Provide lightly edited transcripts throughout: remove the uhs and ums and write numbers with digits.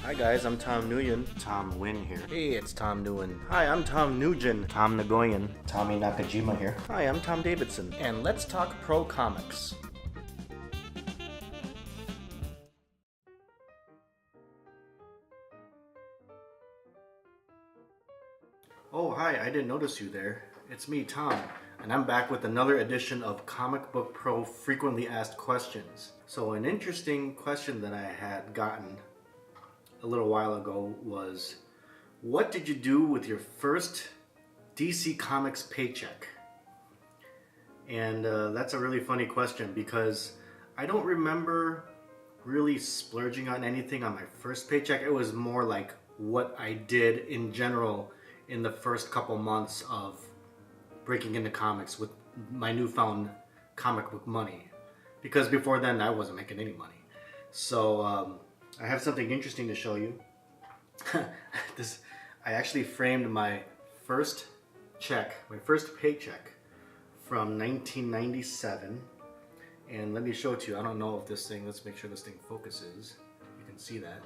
Hi guys, I'm Tom Nguyen. Tom Nguyen here. Hey, it's Tom Nguyen. Hi, I'm Tom Nugent. Tom Nguyen. Tommy Nakajima here. Hi, I'm Tom Davidson. And let's talk pro comics. Oh, hi, I didn't notice you there. It's me, Tom, and I'm back with another edition of Comic Book Pro Frequently Asked Questions. So an interesting question that I had gotten a little while ago was, what did you do with your first DC Comics paycheck? And that's a really funny question because I don't remember really splurging on anything on my first paycheck. It was more like what I did in general in the first couple months of breaking into comics with my newfound comic book money. Because before then I wasn't making any money. So I have something interesting to show you. I actually framed my first check, my first paycheck from 1997. And let me show it to you. I don't know if this thing, let's make sure this thing focuses. You can see that.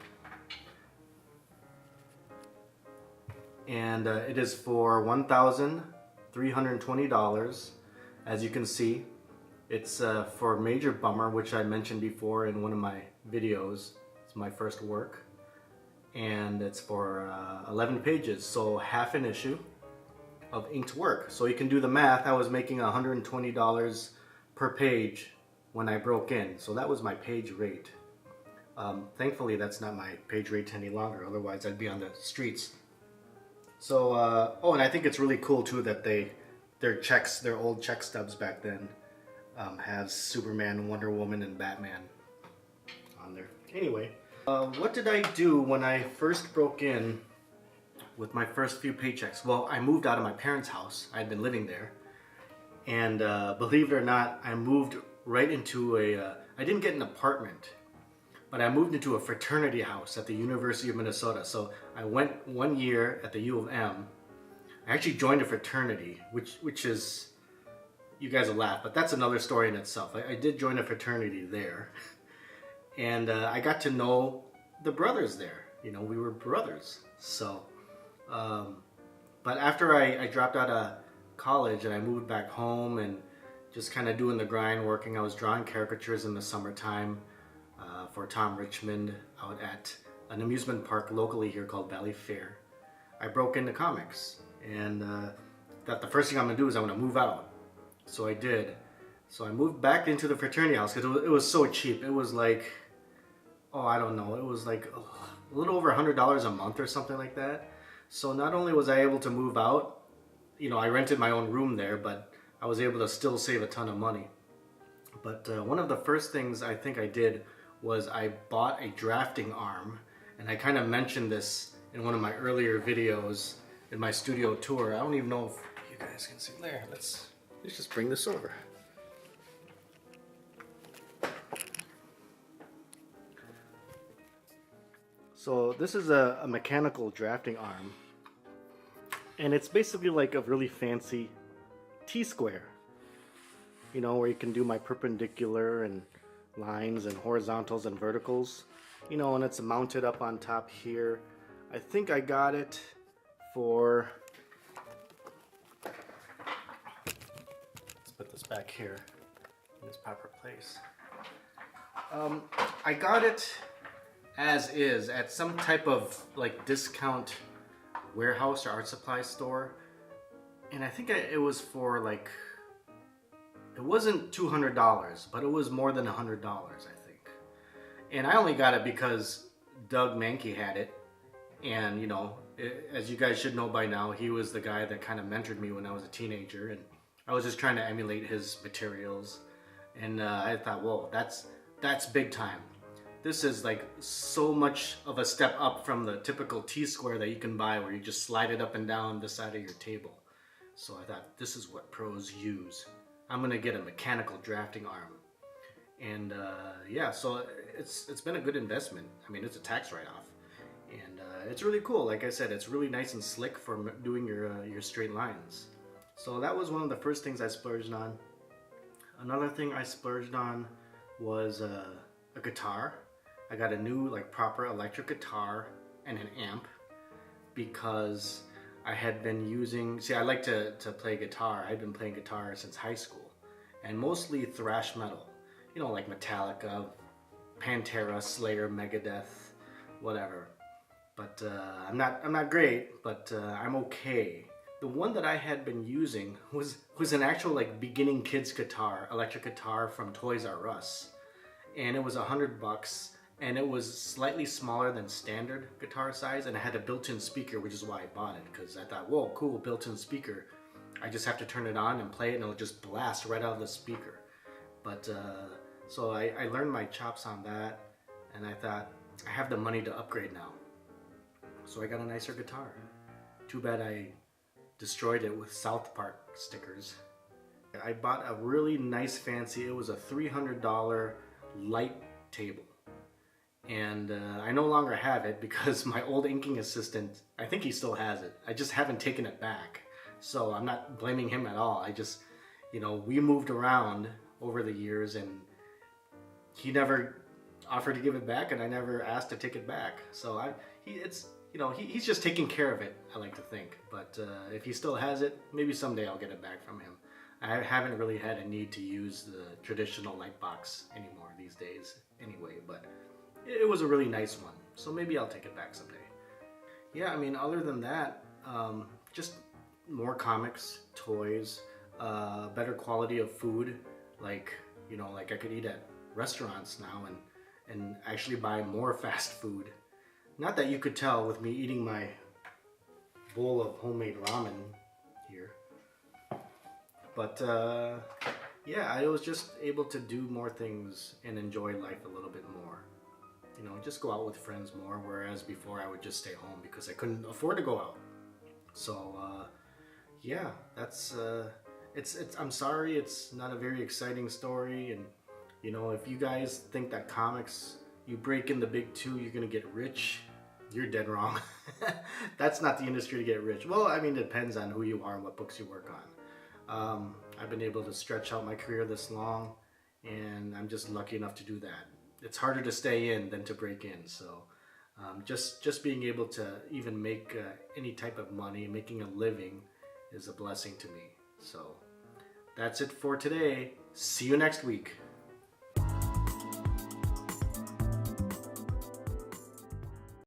And it is for $1,320. As you can see, it's for Major Bummer, which I mentioned before in one of my videos. It's my first work. And it's for 11 pages, so half an issue of inked work. So you can do the math. I was making $120 per page when I broke in. So that was my page rate. Thankfully, that's not my page rate any longer. Otherwise, I'd be on the streets. So, oh, and I think it's really cool too that their checks, their old check stubs back then, has Superman, Wonder Woman, and Batman on there. Anyway, what did I do when I first broke in with my first few paychecks? Well, I moved out of my parents' house. I had been living there, and believe it or not, I moved right into I didn't get an apartment, but I moved into a fraternity house at the University of Minnesota. So I went 1 year at the U of M. I actually joined a fraternity, which is, you guys will laugh, but that's another story in itself. I did join a fraternity there, and I got to know the brothers there. You know, we were brothers. So, but after I dropped out of college and I moved back home and just kind of doing the grind, working, I was drawing caricatures in the summertime for Tom Richmond out at an amusement park locally here called Valley Fair. I broke into comics and thought the first thing I'm going to do is I'm going to move out. So I did. So I moved back into the fraternity house because it was so cheap. It was like, oh, I don't know, it was like a little over $100 a month or something like that. So not only was I able to move out, you know, I rented my own room there, but I was able to still save a ton of money. But one of the first things I think I did was I bought a drafting arm, and I kind of mentioned this in one of my earlier videos in my studio tour. I don't even know if you guys can see. There, let's just bring this over. So this is a mechanical drafting arm, and it's basically like a really fancy T-square, you know, where you can do my perpendicular and lines and horizontals and verticals, you know, and it's mounted up on top here. I think I got it for, let's put this back here in its proper place. I got it as is at some type of like discount warehouse or art supply store, and I think it was for like, it wasn't $200, but it was more than $100, I think. And I only got it because Doug Mankey had it, and you know, as you guys should know by now, he was the guy that kind of mentored me when I was a teenager, and I was just trying to emulate his materials. And I thought, whoa, that's big time. This is like so much of a step up from the typical T-square that you can buy where you just slide it up and down the side of your table. So I thought, this is what pros use. I'm gonna get a mechanical drafting arm. And yeah, so it's been a good investment. I mean, it's a tax write-off, and it's really cool. Like I said, it's really nice and slick for doing your straight lines. So that was one of the first things I splurged on. Another thing I splurged on was a guitar. I got a new like proper electric guitar and an amp because I had been using, see, I like to play guitar. I've been playing guitar since high school, and mostly thrash metal, you know, like Metallica, Pantera, Slayer, Megadeth, whatever. But I'm not great, but I'm okay. The one that I had been using was an actual like beginning kids guitar, electric guitar from Toys R Us, and it was $100, and it was slightly smaller than standard guitar size, and it had a built-in speaker, which is why I bought it, because I thought, whoa, cool, built-in speaker. I just have to turn it on and play it, and it'll just blast right out of the speaker. But so I learned my chops on that, and I thought, I have the money to upgrade now. So I got a nicer guitar. Too bad I destroyed it with South Park stickers. I bought a really nice fancy, it was a $300 light table. And I no longer have it because my old inking assistant, I think he still has it. I just haven't taken it back. So I'm not blaming him at all. I just, you know, we moved around over the years and he never offered to give it back and I never asked to take it back. So he's just taking care of it, I like to think. But if he still has it, maybe someday I'll get it back from him. I haven't really had a need to use the traditional light box anymore these days anyway, but it was a really nice one. So maybe I'll take it back someday. Yeah, I mean, other than that, just more comics, toys, better quality of food. Like, you know, like I could eat at restaurants now and actually buy more fast food. Not that you could tell with me eating my bowl of homemade ramen here. But yeah, I was just able to do more things and enjoy life a little bit more. You know, just go out with friends more, whereas before I would just stay home because I couldn't afford to go out. So yeah, that's I'm sorry it's not a very exciting story, and you know, if you guys think that comics, you break in the big two, you're gonna get rich, you're dead wrong. That's not the industry to get rich. Well, I mean, it depends on who you are and what books you work on. I've been able to stretch out my career this long, and I'm just lucky enough to do that. It's harder to stay in than to break in, so just being able to even make any type of money, making a living, is a blessing to me. So that's it for today. See you next week.